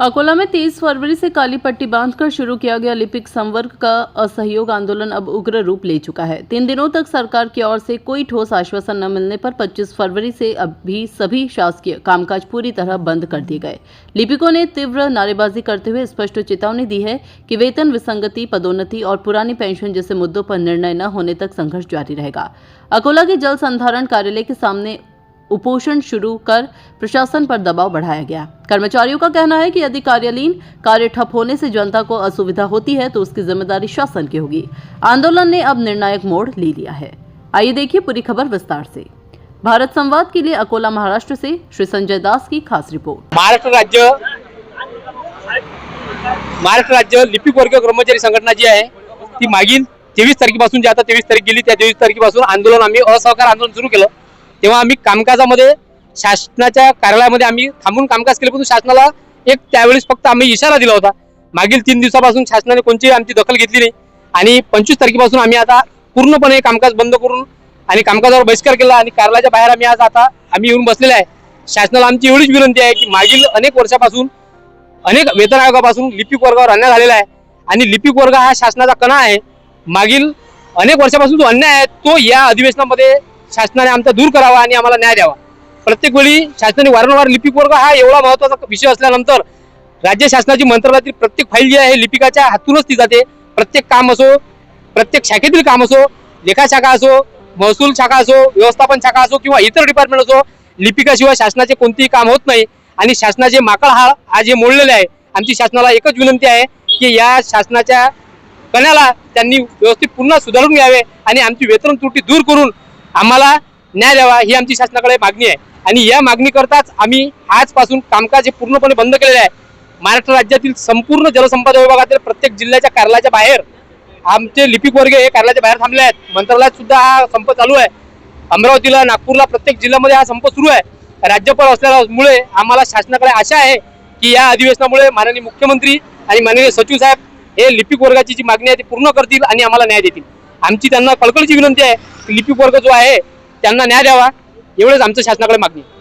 अकोला में 23 फरवरी से काली पट्टी बांधकर शुरू किया गया लिपिक संवर्ग का असहयोग आंदोलन अब उग्र रूप ले चुका है। 3 दिनों तक सरकार की ओर से कोई ठोस आश्वासन न मिलने पर 25 फरवरी से अभी सभी शासकीय कामकाज पूरी तरह बंद कर दिए गए। लिपिकों ने तीव्र नारेबाजी करते हुए स्पष्ट चेतावनी दी है कि वेतन विसंगति, पदोन्नति और पुरानी पेंशन जैसे मुद्दों पर निर्णय न होने तक संघर्ष जारी रहेगा। अकोला के जल संधारण कार्यालय के सामने उपोषण शुरू कर प्रशासन पर दबाव बढ़ाया गया। कर्मचारियों का कहना है कि यदि कार्यालयीन कार्य ठप होने से जनता को असुविधा होती है तो उसकी जिम्मेदारी शासन की होगी। आंदोलन ने अब निर्णायक मोड़ ले लिया है। आइए देखिए पूरी खबर विस्तार से। भारत संवाद के लिए अकोला महाराष्ट्र से श्री संजय दास की खास रिपोर्ट। महाराष्ट्र राज्य लिपिक वर्ग कर्मचारी संघटना जी आहे ती मागील 23 तारखेपासून जे आता 23 तारीख गेली त्या 23 तारखेपासून आंदोलन आम्ही असहकार आंदोलन सुरू केलं। तेव्हा आम्ही कामकाजामध्ये शासनाच्या कार्यालयामध्ये आम्ही थांबून कामकाज केले, परंतु शासनाला एक त्यावेळेस फक्त आम्ही इशारा दिला होता। मागील 3 दिवसापासून शासनाने कोणतीही आमची दखल घेतली नाही आणि 25 तारखेपासून आम्ही आता पूर्णपणे कामकाज बंद करून आणि कामकाजावर बहिष्कार केला आणि कार्यालयाच्या बाहेर आम्ही आज आता येऊन बसलेले आहे। शासनाला आमची एवढीच विनंती आहे की मागील अनेक वर्षापासून अनेक वेतन आयोगापासून लिपिक वर्गावर अन्याय झालेला आहे आणि लिपिक वर्ग हा शासनाचा कणा आहे। मागील अनेक वर्षापासून जो अन्याय आहे तो या अधिवेशनामध्ये शासनाने आमचा दूर करावा आणि आम्हाला न्याय द्यावा। प्रत्येक वेळी शासनाने वारंवार लिपिक वर्ग हा एवढा महत्त्वाचा विषय असल्यानंतर राज्य शासनाची मंत्रालयातील प्रत्येक फाईल जी आहे लिपिकाच्या हातूनच ती जाते। प्रत्येक काम असो, प्रत्येक शाखेतील काम असो, लेखा शाखा असो, महसूल शाखा असो, व्यवस्थापन शाखा असो किंवा इतर डिपार्टमेंट असो, लिपिकाशिवाय शासनाचे कोणतेही काम होत नाही आणि शासनाचे माकळ हा आज हे मोडलेले आहे। आमची शासनाला एकच विनंती आहे की या शासनाच्या कण्याला त्यांनी व्यवस्थित पुन्हा सुधारून घ्यावे आणि आमची वेतन त्रुटी दूर करून आम्हाला न्याय द्यावा ही आमची शासनाकडे मागणी आहे आणि या मागणी करताच आम्ही आजपासून कामकाज हे पूर्णपणे बंद केलेले आहे। महाराष्ट्र राज्यातील संपूर्ण जलसंपदा विभागातील प्रत्येक जिल्ह्याच्या कार्यालयाच्या बाहेर आमचे लिपिक वर्ग हे कार्यालयाच्या बाहेर थांबले आहेत। मंत्रालयात सुद्धा हा संप चालू आहे। अमरावतीला, नागपूरला प्रत्येक जिल्ह्यामध्ये हा संप सुरू आहे। राज्यपाल असल्यामुळे आम्हाला शासनाकडे आशा आहे की या अधिवेशनामुळे माननीय मुख्यमंत्री आणि माननीय सचिव साहेब हे लिपिक वर्गाची जी मागणी आहे ती पूर्ण करतील आणि आम्हाला न्याय देतील। आमची त्यांना कळकळीची विनंती आहे की लिपिक वर्ग जो आहे त्यांना न्याय द्यावा, एवढेच आमचं शासनाकडे मागणी आहे।